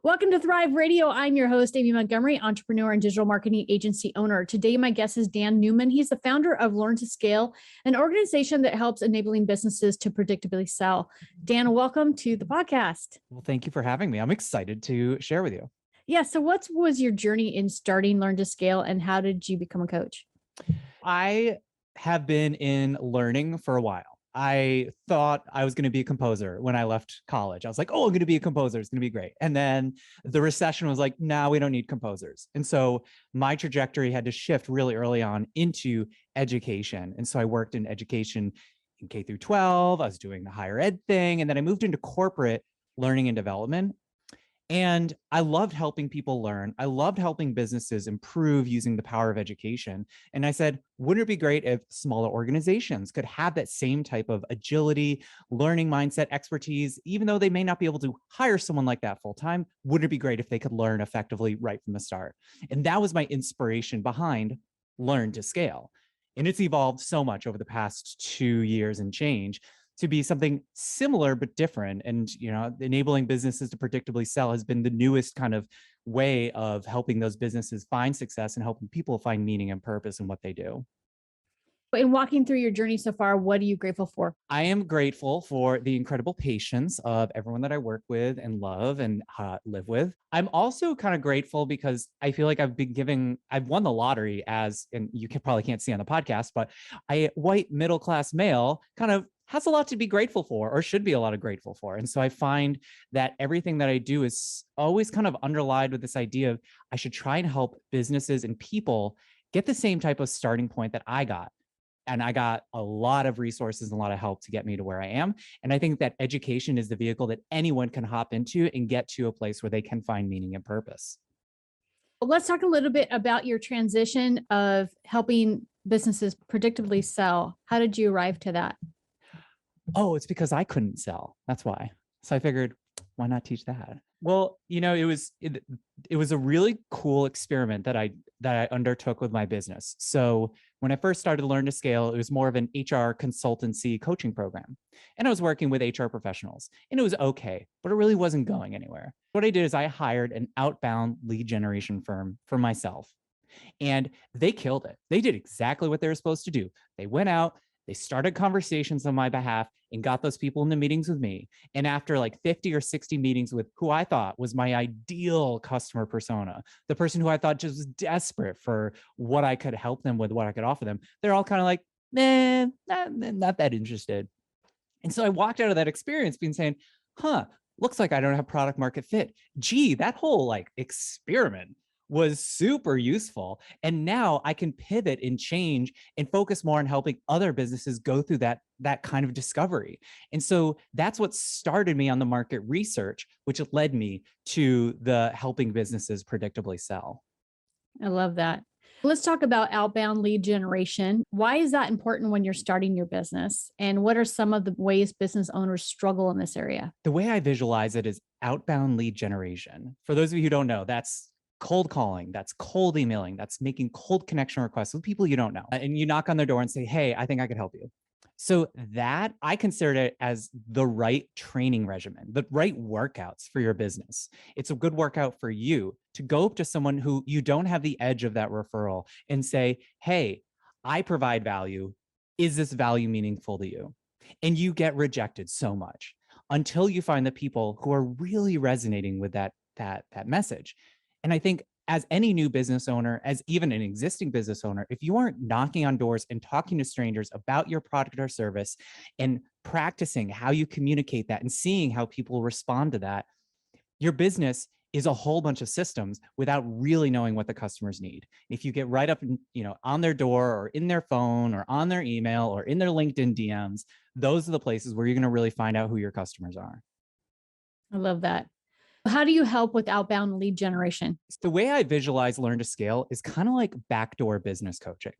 Welcome to Thrive Radio. I'm your host, Amy Montgomery, entrepreneur and digital marketing agency owner. Today, my guest is Dan Newman. He's the founder of Learn to Scale, an organization that helps enabling businesses to predictably sell. Dan, welcome to the podcast. Well, thank you for having me. I'm excited to share with you. Yeah. So what was your journey in starting Learn to Scale and how did you become a coach? I have been in learning for a while. I thought I was going to be a composer when I left college. I was like, oh, I'm going to be a composer. It's going to be great. And then the recession was like, no, we don't need composers. And so my trajectory had to shift really early on into education. And so I worked in education in K through 12. I was doing the higher ed thing. And then I moved into corporate learning and development. And I loved helping people learn. I loved helping businesses improve using the power of education. And I said, wouldn't it be great if smaller organizations could have that same type of agility, learning mindset, expertise, even though they may not be able to hire someone like that full time? Wouldn't it be great if they could learn effectively right from the start? And that was my inspiration behind Learn to Scale. And it's evolved so much over the past 2 years and change to be something similar but different. And enabling businesses to predictably sell has been the newest kind of way of helping those businesses find success and helping people find meaning and purpose in what they do. In walking through your journey so far, what are you grateful for? I am grateful for the incredible patience of everyone that I work with and love and live with. I'm also kind of grateful because I feel like I've won the lottery and you probably can't see on the podcast, but a white middle-class male kind of has a lot to be grateful for, or should be a lot of grateful for. And so I find that everything that I do is always kind of underlined with this idea of I should try and help businesses and people get the same type of starting point that I got. And I got a lot of resources and a lot of help to get me to where I am. And I think that education is the vehicle that anyone can hop into and get to a place where they can find meaning and purpose. Well, let's talk a little bit about your transition of helping businesses predictably sell. How did you arrive to that? Oh, it's because I couldn't sell. That's why. So I figured, why not teach that? Well, it was a really cool experiment that I undertook with my business. So when I first started Learn to Scale, it was more of an HR consultancy coaching program. And I was working with HR professionals and it was okay, but it really wasn't going anywhere. What I did is I hired an outbound lead generation firm for myself. And they killed it. They did exactly what they were supposed to do. They went out, they started conversations on my behalf and got those people into meetings with me. And after like 50 or 60 meetings with who I thought was my ideal customer persona, the person who I thought just was desperate for what I could help them with, what I could offer them, they're all kind of like, not that interested. And so I walked out of that experience being saying, looks like I don't have product market fit. Gee, that whole experiment was super useful. And now I can pivot and change and focus more on helping other businesses go through that kind of discovery. And so that's what started me on the market research, which led me to the helping businesses predictably sell. I love that. Let's talk about outbound lead generation. Why is that important when you're starting your business? And what are some of the ways business owners struggle in this area? The way I visualize it is outbound lead generation. For those of you who don't know, that's cold calling, that's cold emailing, that's making cold connection requests with people you don't know. And you knock on their door and say, hey, I think I could help you. So that I consider it as the right training regimen, the right workouts for your business. It's a good workout for you to go up to someone who you don't have the edge of that referral and say, hey, I provide value. Is this value meaningful to you? And you get rejected so much until you find the people who are really resonating with that message. And I think as any new business owner, as even an existing business owner, if you aren't knocking on doors and talking to strangers about your product or service and practicing how you communicate that and seeing how people respond to that, your business is a whole bunch of systems without really knowing what the customers need. If you get right up and, on their door or in their phone or on their email or in their LinkedIn DMs, those are the places where you're going to really find out who your customers are. I love that. How do you help with outbound lead generation? The way I visualize Learn to Scale is kind of like backdoor business coaching.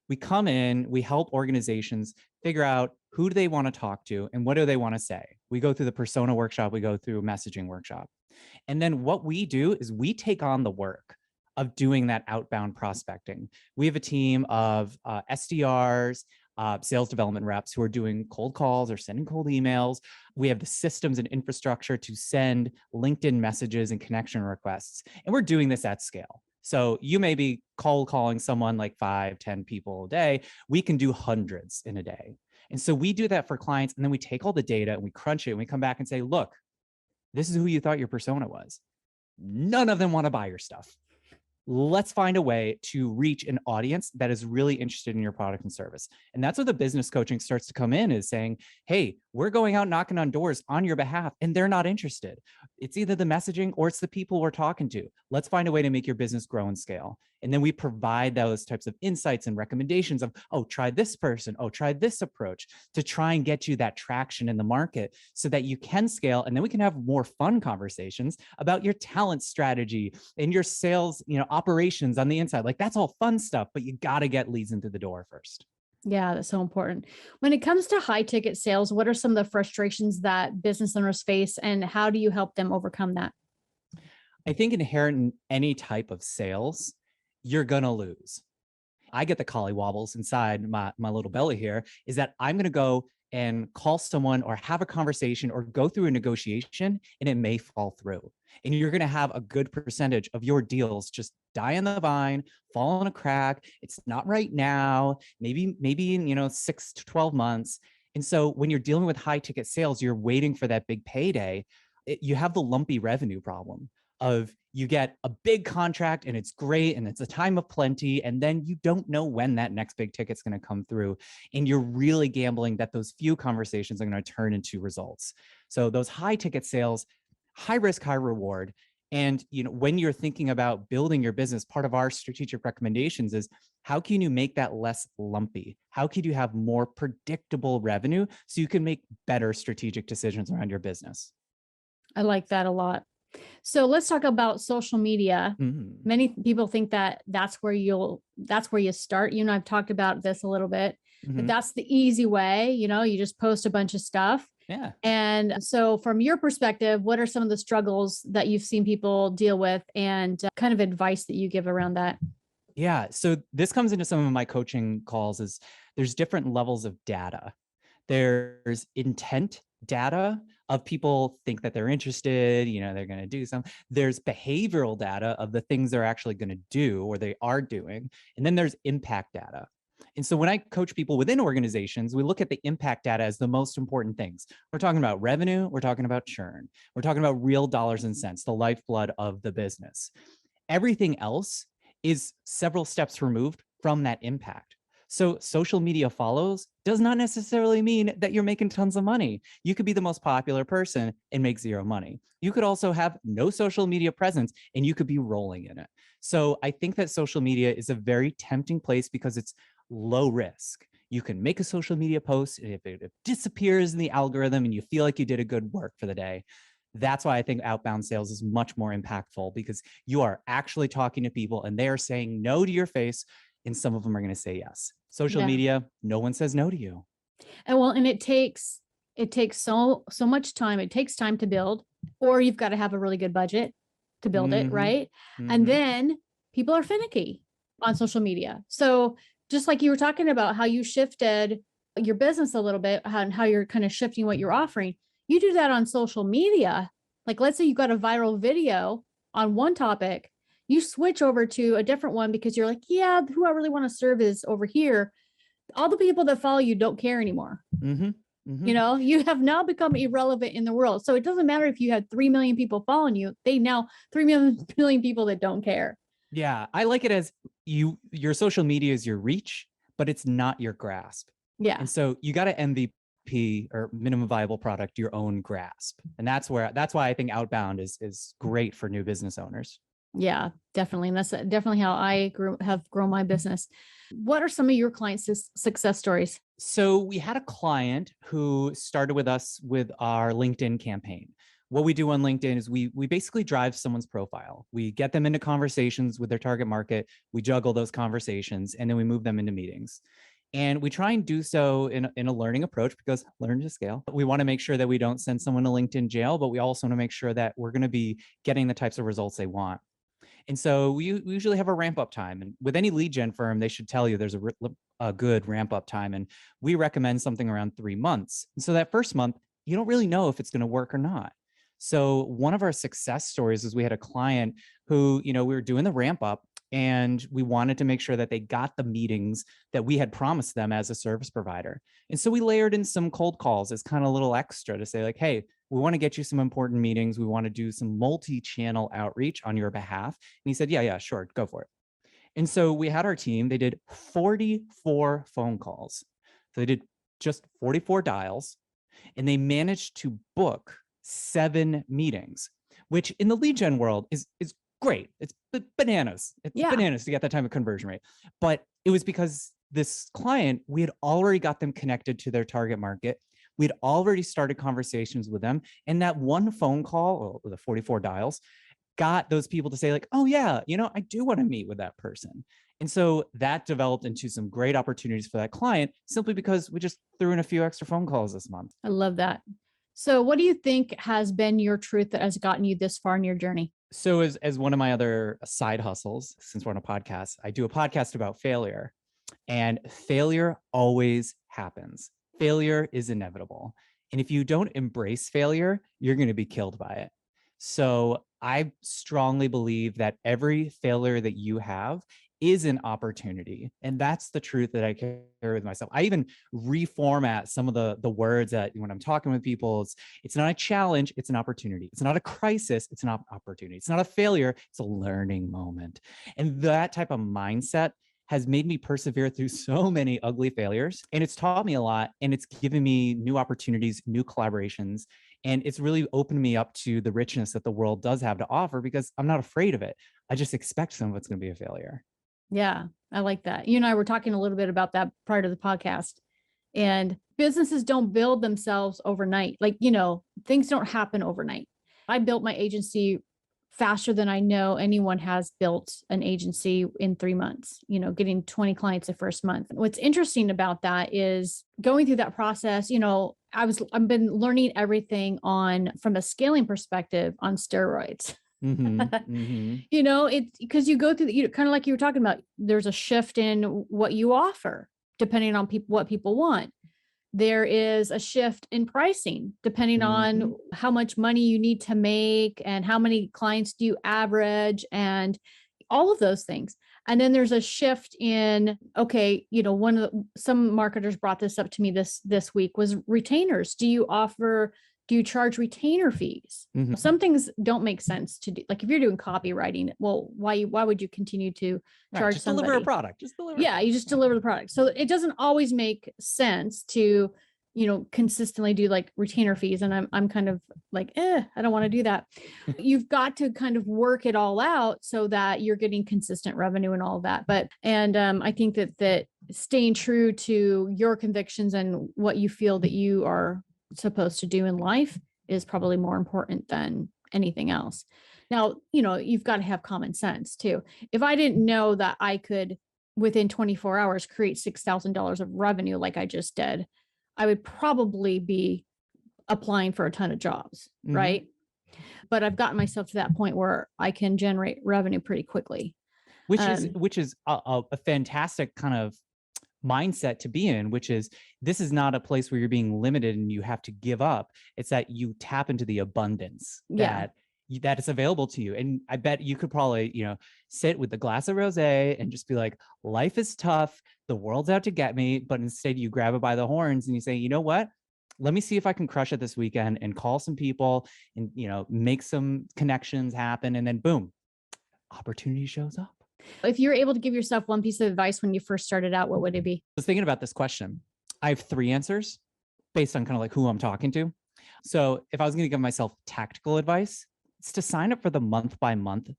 We come in, we help organizations figure out who do they want to talk to and what do they want to say. We go through the persona workshop, we go through a messaging workshop. And then what we do is we take on the work of doing that outbound prospecting. We have a team of SDRs, sales development reps who are doing cold calls or sending cold emails. We have the systems and infrastructure to send LinkedIn messages and connection requests. And we're doing this at scale. So you may be cold calling someone like 5, 10 people a day. We can do hundreds in a day. And so we do that for clients. And then we take all the data and we crunch it and we come back and say, look, this is who you thought your persona was. None of them want to buy your stuff. Let's find a way to reach an audience that is really interested in your product and service. And that's where the business coaching starts to come in, is saying, hey, we're going out knocking on doors on your behalf and they're not interested. It's either the messaging or it's the people we're talking to. Let's find a way to make your business grow and scale. And then we provide those types of insights and recommendations of, oh, try this person, oh, try this approach, to try and get you that traction in the market so that you can scale. And then we can have more fun conversations about your talent strategy and your sales, operations on the inside. Like, that's all fun stuff, but you got to get leads into the door first. Yeah, that's so important. When it comes to high ticket sales, what are some of the frustrations that business owners face and how do you help them overcome that? I think inherent in any type of sales, you're going to lose. I get the collywobbles inside my little belly here, is that I'm going to go and call someone or have a conversation or go through a negotiation and it may fall through. And you're going to have a good percentage of your deals just die on the vine, fall in a crack. It's not right now, maybe in 6 to 12 months. And so when you're dealing with high ticket sales, you're waiting for that big payday. You have the lumpy revenue problem of, you get a big contract and it's great and it's a time of plenty, and then you don't know when that next big ticket's going to come through, and you're really gambling that those few conversations are going to turn into results. So those high ticket sales, high risk, high reward. And when you're thinking about building your business, part of our strategic recommendations is, how can you make that less lumpy? How can you have more predictable revenue so you can make better strategic decisions around your business? I like that a lot. So let's talk about social media. Mm-hmm. Many people think that that's where you start. I've talked about this a little bit, but that's the easy way. You just post a bunch of stuff. Yeah. And so from your perspective, what are some of the struggles that you've seen people deal with, and kind of advice that you give around that? Yeah. So this comes into some of my coaching calls, is there's different levels of data. There's intent data of people think that they're interested, they're going to do something. There's behavioral data of the things they're actually going to do or they are doing. And then there's impact data. And so when I coach people within organizations, we look at the impact data as the most important things. We're talking about revenue. We're talking about churn. We're talking about real dollars and cents, the lifeblood of the business. Everything else is several steps removed from that impact. So social media follows does not necessarily mean that you're making tons of money. You could be the most popular person and make zero money. You could also have no social media presence and you could be rolling in it. So I think that social media is a very tempting place because it's low risk. You can make a social media post, and if it disappears in the algorithm and you feel like you did a good work for the day, that's why I think outbound sales is much more impactful, because you are actually talking to people and they are saying no to your face, and some of them are going to say yes. Social media, no one says no to you. And it takes so much time. It takes time to build, or you've got to have a really good budget to build it, right? And then people are finicky on social media. So just like you were talking about how you shifted your business a little bit, and how you're kind of shifting what you're offering, you do that on social media. Like, let's say you got a viral video on one topic, you switch over to a different one because you're like, yeah, who I really want to serve is over here. All the people that follow you don't care anymore. You have now become irrelevant in the world. So it doesn't matter if you had 3 million people following you, they now 3 million people that don't care. Yeah. I like it as your social media is your reach, but it's not your grasp. Yeah. And so you got to MVP, or minimum viable product, your own grasp. And that's why I think Outbound is great for new business owners. Yeah, definitely. And that's definitely how I have grown my business. What are some of your clients' success stories? So we had a client who started with us with our LinkedIn campaign. What we do on LinkedIn is we basically drive someone's profile. We get them into conversations with their target market. We juggle those conversations, and then we move them into meetings. And we try and do so in a learning approach, because learn to scale. We want to make sure that we don't send someone to LinkedIn jail, but we also want to make sure that we're going to be getting the types of results they want. And so we usually have a ramp up time. And with any lead gen firm, they should tell you there's a a good ramp up time. And we recommend something around 3 months. And so that first month, you don't really know if it's going to work or not. So one of our success stories is we had a client who, we were doing the ramp up and we wanted to make sure that they got the meetings that we had promised them as a service provider. And so we layered in some cold calls as kind of a little extra to say like, hey, we want to get you some important meetings. We want to do some multi-channel outreach on your behalf. And he said, yeah, sure, go for it. And so we had our team, they did 44 phone calls. So they did just 44 dials and they managed to book 7 meetings, which in the lead gen world is great. It's bananas. It's bananas to get that type of conversion rate. But it was because this client, we had already got them connected to their target market. We'd already started conversations with them. And that one phone call, or the 44 dials, got those people to say like, oh yeah, I do want to meet with that person. And so that developed into some great opportunities for that client simply because we just threw in a few extra phone calls this month. I love that. So what do you think has been your truth that has gotten you this far in your journey? So as one of my other side hustles, since we're on a podcast, I do a podcast about failure, and failure always happens. Failure is inevitable. And if you don't embrace failure, you're going to be killed by it. So I strongly believe that every failure that you have is an opportunity. And that's the truth that I carry with myself. I even reformat some of the words that when I'm talking with people, it's not a challenge, it's an opportunity. It's not a crisis, it's an opportunity. It's not a failure, it's a learning moment. And that type of mindset has made me persevere through so many ugly failures. And it's taught me a lot, and it's given me new opportunities, new collaborations. And it's really opened me up to the richness that the world does have to offer because I'm not afraid of it. I just expect some of it's going to be a failure. Yeah, I like that. You and I were talking a little bit about that prior to the podcast. And businesses don't build themselves overnight. Like, things don't happen overnight. I built my agency faster than I know anyone has built an agency in 3 months, getting 20 clients the first month. What's interesting about that is going through that process, I've been learning everything from a scaling perspective on steroids. It's because you go through kind of like you were talking about, there's a shift in what you offer depending on what people want. There is a shift in pricing depending on how much money you need to make and how many clients do you average and all of those things. And then there's a shift in, some marketers brought this up to me this week was retainers. Do you charge retainer fees? Some things don't make sense to do. Like if you're doing copywriting, well, why would you continue to charge just somebody? Deliver a product. Just deliver. Yeah, you just deliver the product. So it doesn't always make sense to, consistently do like retainer fees. And I'm kind of like, I don't want to do that. You've got to kind of work it all out so that you're getting consistent revenue and all of that. I think that staying true to your convictions and what you feel that you are supposed to do in life is probably more important than anything else. Now, you've got to have common sense too. If I didn't know that I could within 24 hours create $6,000 of revenue like I just did, I would probably be applying for a ton of jobs, right? But I've gotten myself to that point where I can generate revenue pretty quickly. Which is a fantastic kind of mindset to be in, which is this is not a place where you're being limited and you have to give up. It's that you tap into the abundance that is available to you. And I bet you could probably, sit with a glass of rosé and just be like, life is tough. The world's out to get me. But instead you grab it by the horns and you say, you know what? Let me see if I can crush it this weekend and call some people and, make some connections happen. And then boom, opportunity shows up. If you're able to give yourself one piece of advice when you first started out, what would it be? I was thinking about this question. I have 3 answers based on kind of like who I'm talking to. So if I was going to give myself tactical advice, it's to sign up for the month by month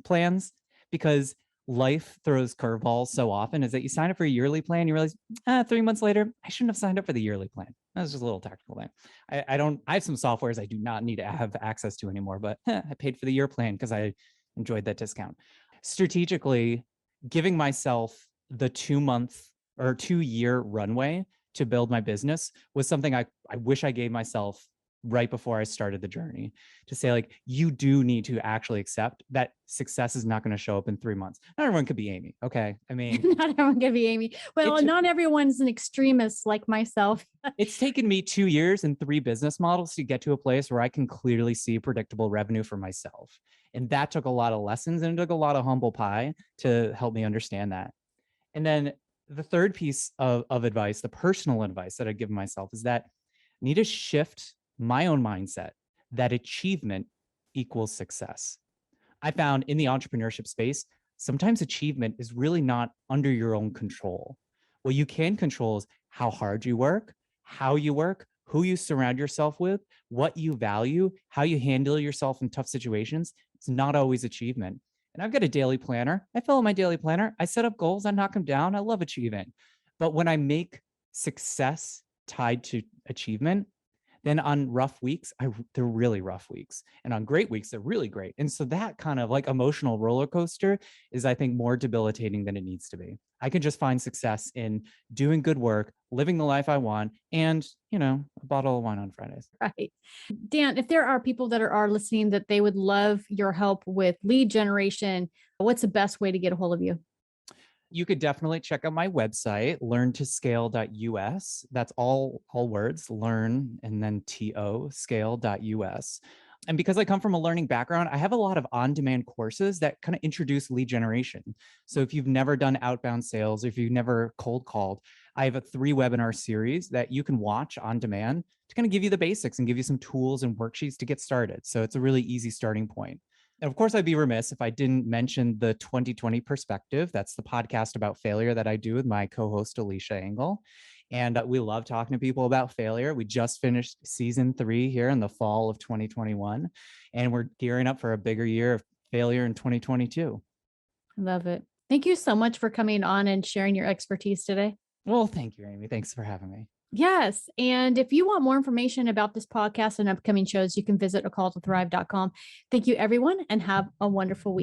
plans, because life throws curveballs so often. Is that you sign up for a yearly plan, you realize 3 months later, I shouldn't have signed up for the yearly plan. That's just a little tactical thing. I have some softwares I do not need to have access to anymore, but I paid for the year plan because I enjoyed that discount. Strategically, giving myself the 2-month or 2-year runway to build my business was something I wish I gave myself right before I started the journey to say, like, you do need to actually accept that success is not going to show up in 3 months. Not everyone could be Amy. Okay. I mean, Not everyone can be Amy. Well, it not everyone's an extremist like myself. it's taken me 2 years and 3 business models to get to a place where I can clearly see predictable revenue for myself. And that took a lot of lessons, and it took a lot of humble pie to help me understand that. And then the third piece of advice, the personal advice that I give myself, is that I need to shift my own mindset that achievement equals success. I found in the entrepreneurship space, sometimes achievement is really not under your own control. What you can control is how hard you work, how you work, who you surround yourself with, what you value, how you handle yourself in tough situations. It's not always achievement. And I've got a daily planner. I follow my daily planner. I set up goals. I knock them down. I love achievement. But when I make success tied to achievement, then on rough weeks, they're really rough weeks. And on great weeks, they're really great. And so that kind of like emotional roller coaster is, I think, more debilitating than it needs to be. I can just find success in doing good work, living the life I want, and, a bottle of wine on Fridays. Right. Dan, if there are people that are listening that they would love your help with lead generation, what's the best way to get a hold of you? You could definitely check out my website, learntoscale.us. That's all words, learn, and then scale.us. And because I come from a learning background, I have a lot of on-demand courses that kind of introduce lead generation. So if you've never done outbound sales, if you've never cold called, I have a 3-webinar series that you can watch on demand to kind of give you the basics and give you some tools and worksheets to get started. So it's a really easy starting point. And of course, I'd be remiss if I didn't mention the 2020 Perspective. That's the podcast about failure that I do with my co-host, Alicia Engel. And we love talking to people about failure. We just finished season 3 here in the fall of 2021, and we're gearing up for a bigger year of failure in 2022. Love it. Thank you so much for coming on and sharing your expertise today. Well, thank you, Amy. Thanks for having me. Yes. And if you want more information about this podcast and upcoming shows, you can visit acalltothrive.com. Thank you, everyone, and have a wonderful week.